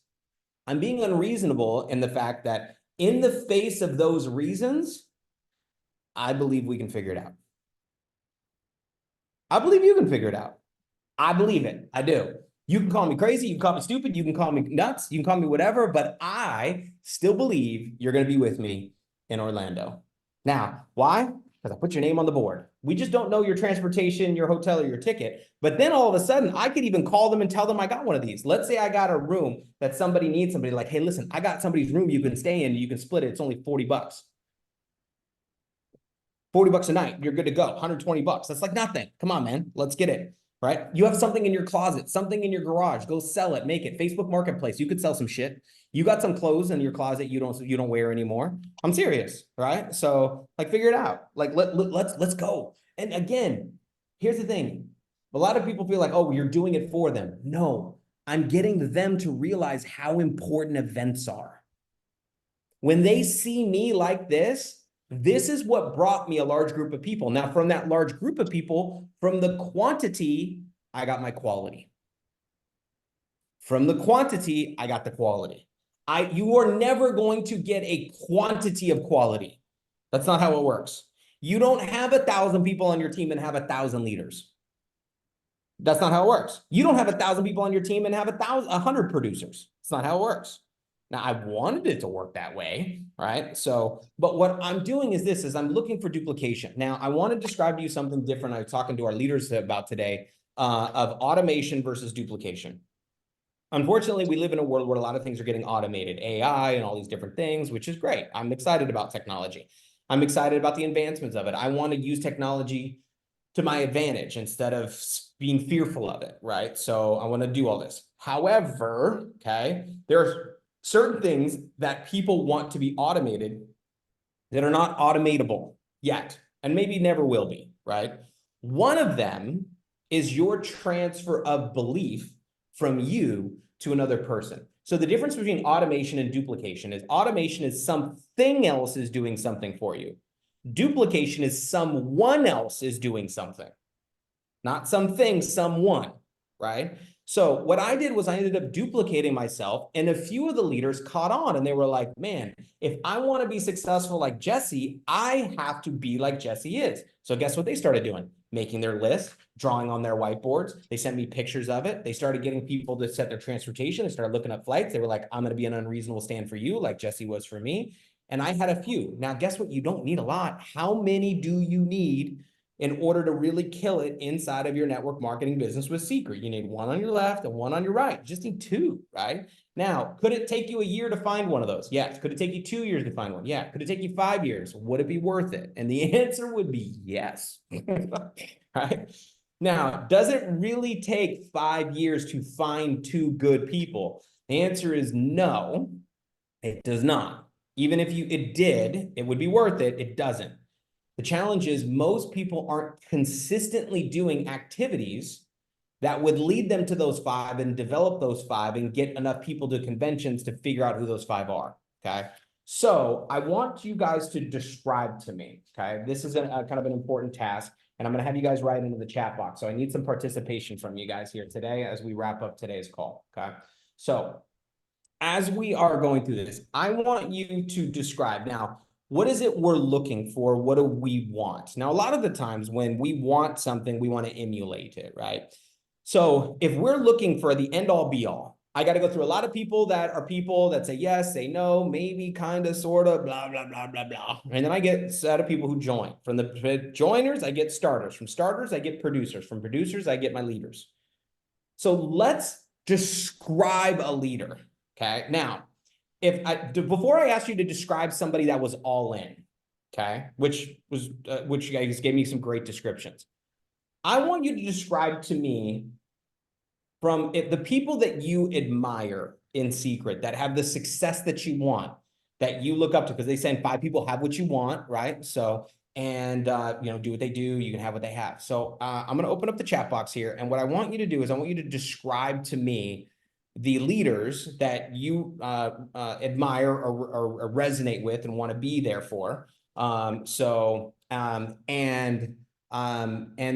I'm being unreasonable in the fact that in the face of those reasons, I believe we can figure it out. I believe you can figure it out. I believe it. I do. You can call me crazy. You can call me stupid. You can call me nuts. You can call me whatever, but I still believe you're going to be with me in Orlando. Now, why? Because I put your name on the board. We just don't know your transportation, your hotel, or your ticket. But then all of a sudden, I could even call them and tell them I got one of these. Let's say I got a room that somebody needs, somebody like, hey, listen, I got somebody's room you can stay in. You can split it. It's only 40 bucks. 40 bucks a night. You're good to go. 120 bucks. That's like nothing. Come on, man. Let's get it. Right? You have something in your closet, something in your garage. Go sell it, make it. Facebook Marketplace. You could sell some shit. You got some clothes in your closet you don't wear anymore. I'm serious, right? So like figure it out. Like let's go. And again, here's the thing. A lot of people feel like, oh, you're doing it for them. No, I'm getting them to realize how important events are. When they see me like this is what brought me a large group of people. Now, from that large group of people, from the quantity, I got my quality. From the quantity, I got the quality. You are never going to get a quantity of quality. That's not how it works. You don't have 1,000 people on your team and have 1,000 leaders. That's not how it works. You don't have 1,000 people on your team and have 100 producers. It's not how it works. Now, I wanted it to work that way, right? So, but what I'm doing is I'm looking for duplication. Now, I want to describe to you something different I was talking to our leaders about today of automation versus duplication. Unfortunately, we live in a world where a lot of things are getting automated, AI and all these different things, which is great. I'm excited about technology. I'm excited about the advancements of it. I want to use technology to my advantage instead of being fearful of it, right? So I want to do all this. However, okay, there's certain things that people want to be automated that are not automatable yet, and maybe never will be, right? One of them is your transfer of belief from you to another person. So the difference between automation and duplication is automation is something else is doing something for you. Duplication is someone else is doing something. Not something, someone, right? So what I did was I ended up duplicating myself, and a few of the leaders caught on and they were like, man, if I want to be successful like Jesse, I have to be like Jesse is. So guess what they started doing? Making their list, drawing on their whiteboards. They sent me pictures of it. They started getting people to set their transportation. They started looking up flights. They were like, I'm going to be an unreasonable stand for you, like Jesse was for me. And I had a few. Now, guess what? You don't need a lot. How many do you need in order to really kill it inside of your network marketing business with Secret? You need one on your left and one on your right. Just need 2, right? Now, could it take you a year to find one of those? Yes. Could it take you 2 years to find one? Yeah. Could it take you 5 years? Would it be worth it? And the answer would be yes. Right? Now, does it really take 5 years to find 2 good people? The answer is no, it does not. Even if it did, it would be worth it. It doesn't. The challenge is most people aren't consistently doing activities that would lead them to those 5 and develop those 5 and get enough people to conventions to figure out who those 5 are, okay? So I want you guys to describe to me, okay? This is a kind of an important task, and I'm gonna have you guys write into the chat box. So I need some participation from you guys here today as we wrap up today's call, okay? So as we are going through this, I want you to describe now, what is it we're looking for? What do we want? Now, a lot of the times when we want something, we want to emulate it, right? So if we're looking for the end all be all, I got to go through a lot of people that say yes, say no, maybe, kind of, sort of, blah, blah, blah, blah, blah. And then I get a set of people who join. From the joiners, I get starters. From starters, I get producers. From producers, I get my leaders. So let's describe a leader. Okay. Now, before I asked you to describe somebody that was all in, okay, which you guys gave me some great descriptions. I want you to describe to me from the people that you admire in secret, that have the success that you want, that you look up to, because they say 5 people have what you want, right? So, and do what they do, you can have what they have. So I'm going to open up the chat box here. And what I want you to do is I want you to describe to me the leaders that you admire or resonate with and want to be there for. And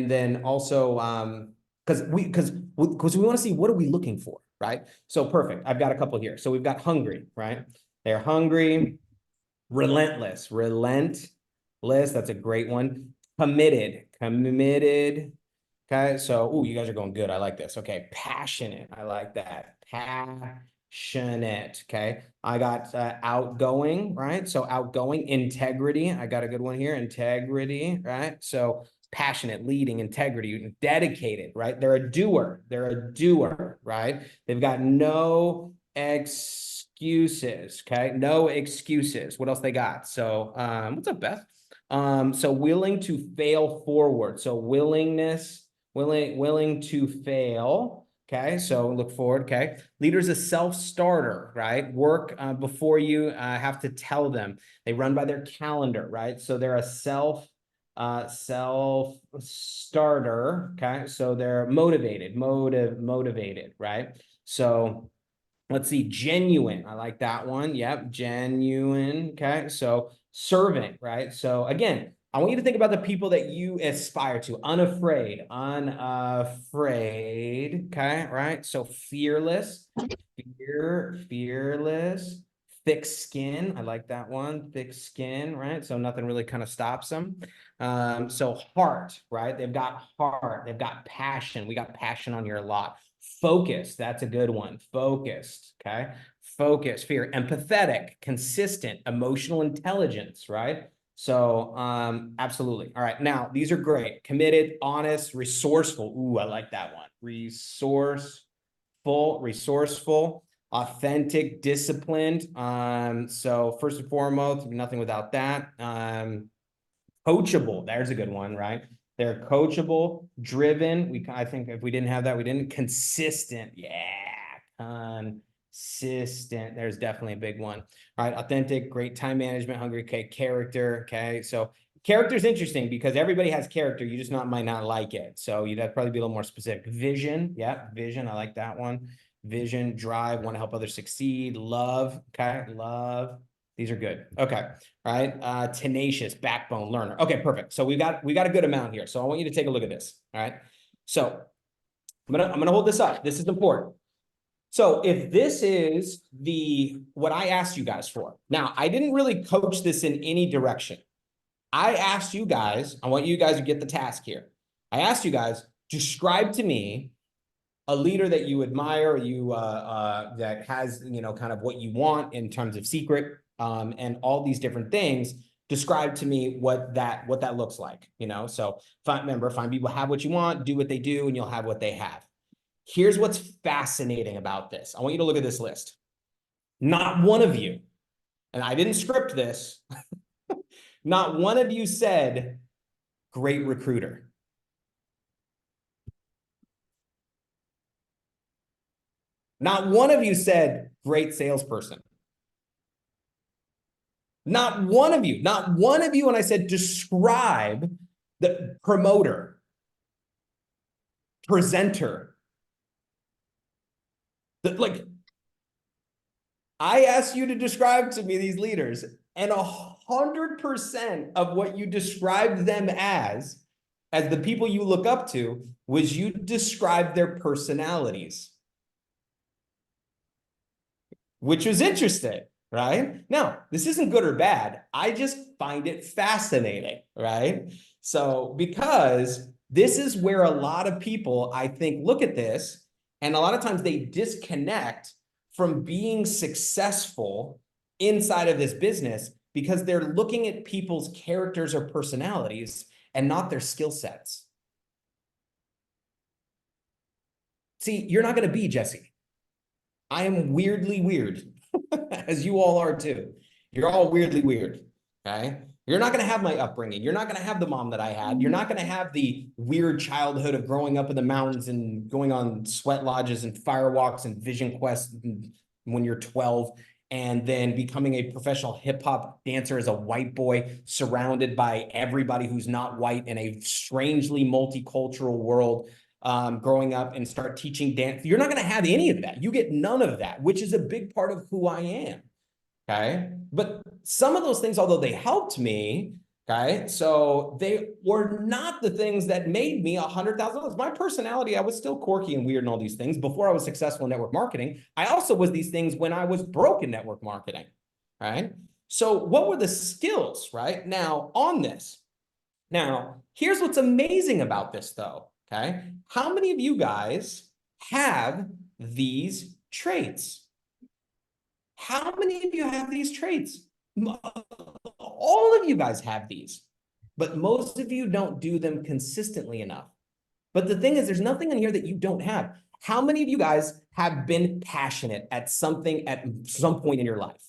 then also, because we want to see, what are we looking for, right? So perfect. I've got a couple here. So we've got hungry, right? They're hungry, relentless. That's a great one. Committed. Okay, so you guys are going good. I like this. Okay, passionate. I like that. Passionate. Okay, I got outgoing, right? So outgoing, integrity. I got a good one here. Integrity, right? So passionate, leading, integrity, dedicated, right? They're a doer, right? They've got no excuses. Okay, no excuses. What else they got? So what's up, Beth? So willing to fail forward. So willing to fail. Okay, so look forward. Okay, leader's a self-starter, right? Work before you have to tell them. They run by their calendar, right? So they're a self-starter. Okay, so they're motivated, right? So let's see, genuine. I like that one. Yep, genuine. Okay, so serving, right? So again, I want you to think about the people that you aspire to. Unafraid. Okay, right? So fearless, fearless, thick skin. I like that one. Thick skin, right? So nothing really kind of stops them. So heart, right? They've got heart. They've got passion. We got passion on here a lot. Focused, that's a good one. Focused, okay? Focus, fear, empathetic, consistent, emotional intelligence, right? So absolutely. All right, now these are great. Committed, honest, resourceful. Ooh, I like that one. Resourceful, authentic, disciplined. So first and foremost, nothing without that. Coachable, there's a good one, right? They're coachable, driven. I think if we didn't have that, we didn't. Consistent, yeah, consistent. There's definitely a big one. All right, authentic, great time management, hungry. Okay, character. Okay, so character is interesting because everybody has character. You just might not like it. So you'd have to probably be a little more specific. Vision, yeah, vision. I like that one. Vision, drive, want to help others succeed. Love, okay, love. These are good. Okay. All right. Tenacious, backbone, learner. Okay, perfect. So we got a good amount here. So I want you to take a look at this. All right. So I'm gonna hold this up. This is important. So if this is what I asked you guys for. Now, I didn't really coach this in any direction. I asked you guys, I want you guys to get the task here. I asked you guys, describe to me a leader that you admire, that has, kind of what you want in terms of secret, and all these different things. Describe to me what that looks like, So find people have what you want, do what they do, and you'll have what they have. Here's what's fascinating about this. I want you to look at this list. Not one of you, and I didn't script this, not one of you said great recruiter. Not one of you said great salesperson. Not one of you, not one of you. When I said describe the promoter, presenter, like I asked you to describe to me these leaders, and 100% of what you described them as the people you look up to, was you described their personalities, which was interesting, right? Now, this isn't good or bad. I just find it fascinating, right? So, because this is where a lot of people, I think, look at this, and a lot of times they disconnect from being successful inside of this business because they're looking at people's characters or personalities and not their skill sets. See, you're not going to be Jesse. I am weirdly weird, as you all are too. You're all weirdly weird, okay? You're not going to have my upbringing. You're not going to have the mom that I had. You're not going to have the weird childhood of growing up in the mountains and going on sweat lodges and fire walks and vision quests when you're 12, and then becoming a professional hip hop dancer as a white boy surrounded by everybody who's not white in a strangely multicultural world. Growing up and start teaching dance. You're not going to have any of that. You get none of that, which is a big part of who I am. Okay. But some of those things, although they helped me, okay, so they were not the things that made me $100,000. My personality, I was still quirky and weird and all these things before I was successful in network marketing. I also was these things when I was broke in network marketing. Right. So what were the skills, right? Now on this. Now, here's what's amazing about this though. Okay. How many of you guys have these traits? How many of you have these traits? All of you guys have these, but most of you don't do them consistently enough. But the thing is, there's nothing in here that you don't have. How many of you guys have been passionate at something at some point in your life?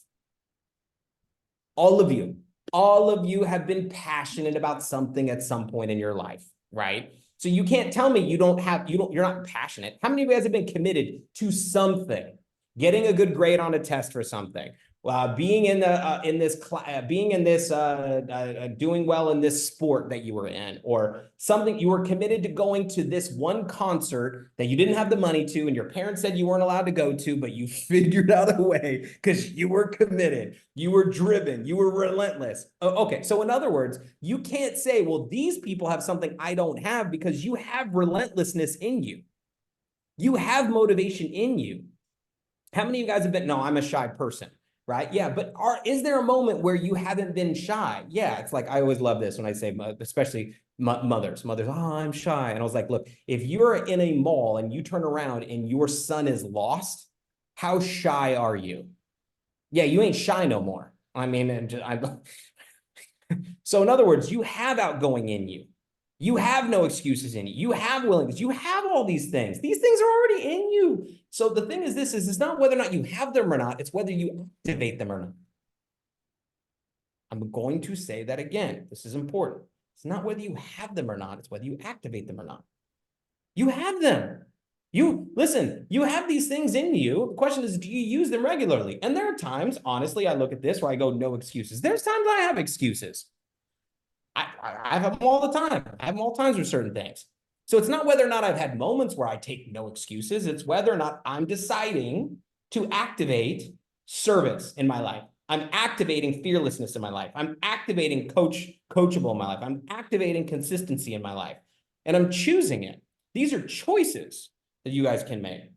All of you. All of you have been passionate about something at some point in your life, right? So you can't tell me you're not passionate. How many of you guys have been committed to something? Getting a good grade on a test for something, being in doing well in this sport that you were in, or something you were committed to going to this one concert that you didn't have the money to, and your parents said you weren't allowed to go to, but you figured out a way because you were committed, you were driven, you were relentless. Okay, so in other words, you can't say, well, these people have something I don't have, because you have relentlessness in you. You have motivation in you. How many of you guys have been, no, I'm a shy person, right? Yeah, but is there a moment where you haven't been shy? Yeah, it's like, I always love this when I say, especially mothers, oh, I'm shy. And I was like, look, if you're in a mall and you turn around and your son is lost, how shy are you? Yeah, you ain't shy no more. I mean, so in other words, you have outgoing in you. You have no excuses in you. You have willingness. You have all these things. These things are already in you. So the thing is, it's not whether or not you have them or not. It's whether you activate them or not. I'm going to say that again. This is important. It's not whether you have them or not. It's whether you activate them or not. You have them. Listen, you have these things in you. The question is, do you use them regularly? And there are times, honestly, I look at this where I go, no excuses. There's times I have excuses. I have them all the time. I have them all times with certain things. So it's not whether or not I've had moments where I take no excuses. It's whether or not I'm deciding to activate service in my life. I'm activating fearlessness in my life. I'm activating coachable in my life. I'm activating consistency in my life. And I'm choosing it. These are choices that you guys can make.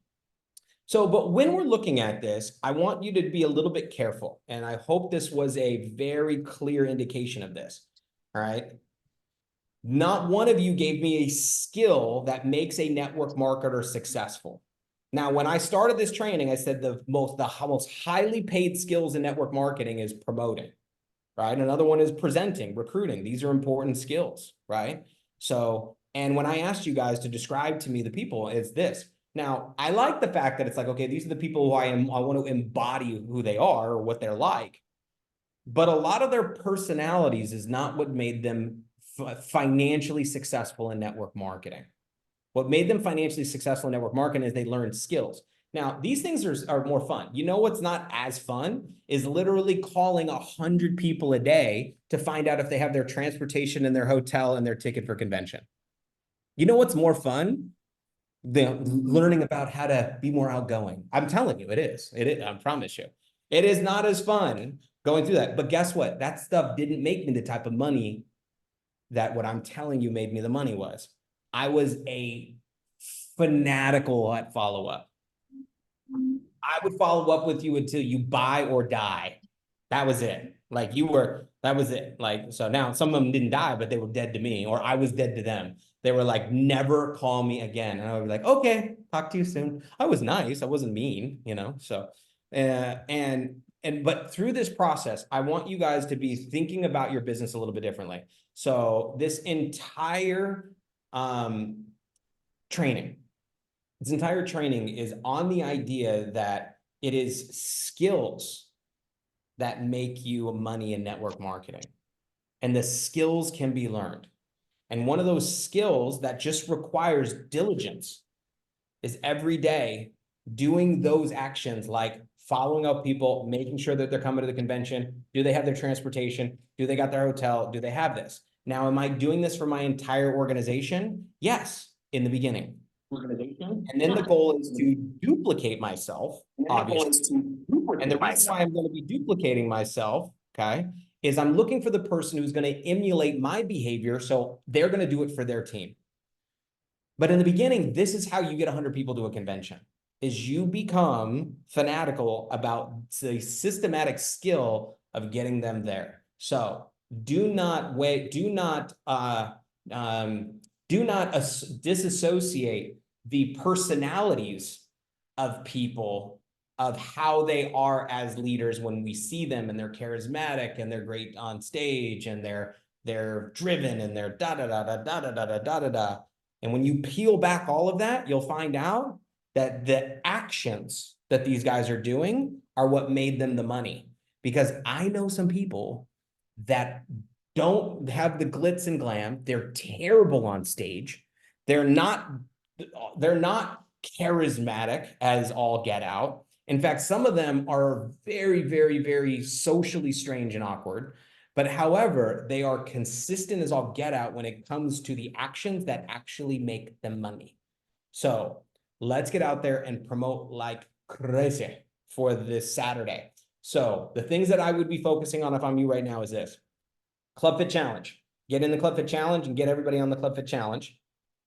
So, but when we're looking at this, I want you to be a little bit careful. And I hope this was a very clear indication of this. All right. Not one of you gave me a skill that makes a network marketer successful. Now, when I started this training, I said the most highly paid skills in network marketing is promoting, right? Another one is presenting, recruiting. These are important skills, right? So, and when I asked you guys to describe to me the people, it's this. Now, I like the fact that it's like, okay, these are the people who I want to embody who they are or what they're like. But a lot of their personalities is not what made them financially successful in network marketing. What made them financially successful in network marketing is they learned skills. Now, these things are more fun. You know what's not as fun is literally calling 100 people a day to find out if they have their transportation and their hotel and their ticket for convention. You know what's more fun? Learning about how to be more outgoing. I'm telling you, it is. It is. I promise you. It is not as fun going through that. But guess what? That stuff didn't make me the type of money that what I'm telling you made me the money was. I was a fanatical at follow-up. I would follow up with you until you buy or die. That was it. Like that was it. Like, so now some of them didn't die, but they were dead to me, or I was dead to them. They were like, never call me again. And I would be like, okay, talk to you soon. I was nice. I wasn't mean, you know? So, but through this process, I want you guys to be thinking about your business a little bit differently. So this entire, training, this entire training is on the idea that it is skills that make you money in network marketing. And the skills can be learned. And one of those skills that just requires diligence is every day doing those actions, like following up people, making sure that they're coming to the convention. Do they have their transportation? Do they got their hotel? Do they have this? Now, am I doing this for my entire organization? Yes, in the beginning. And then the goal is to duplicate myself, obviously. And the reason why I'm going to be duplicating myself, okay, is I'm looking for the person who's going to emulate my behavior, so they're going to do it for their team. But in the beginning, this is how you get 100 people to a convention, is you become fanatical about the systematic skill of getting them there. So do not wait, do not disassociate the personalities of people, of how they are as leaders when we see them and they're charismatic and they're great on stage and they're driven and they're da da da da da da da da da da. And when you peel back all of that, you'll find out that the actions that these guys are doing are what made them the money. Because I know some people that don't have the glitz and glam. They're terrible on stage. They're not charismatic as all get out. In fact, some of them are very, very, very socially strange and awkward. But however, they are consistent as all get out when it comes to the actions that actually make them money. So let's get out there and promote like crazy for this Saturday. So the things that I would be focusing on if I'm you right now is this. Club Fit Challenge. Get in the Club Fit Challenge and get everybody on the Club Fit Challenge.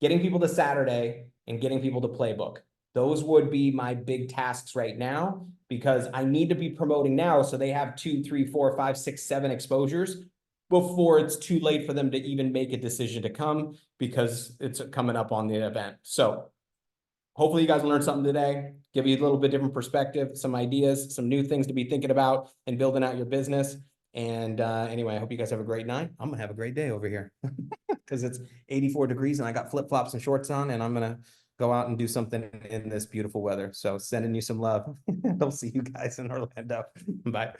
Getting people to Saturday and getting people to Playbook. Those would be my big tasks right now, because I need to be promoting now so they have 2, 3, 4, 5, 6, 7 exposures before it's too late for them to even make a decision to come, because it's coming up on the event. So hopefully you guys learned something today, give you a little bit different perspective, some ideas, some new things to be thinking about and building out your business. And anyway, I hope you guys have a great night. I'm gonna have a great day over here because it's 84 degrees and I got flip-flops and shorts on, and I'm gonna go out and do something in this beautiful weather. So sending you some love. I'll see you guys in Orlando. Bye.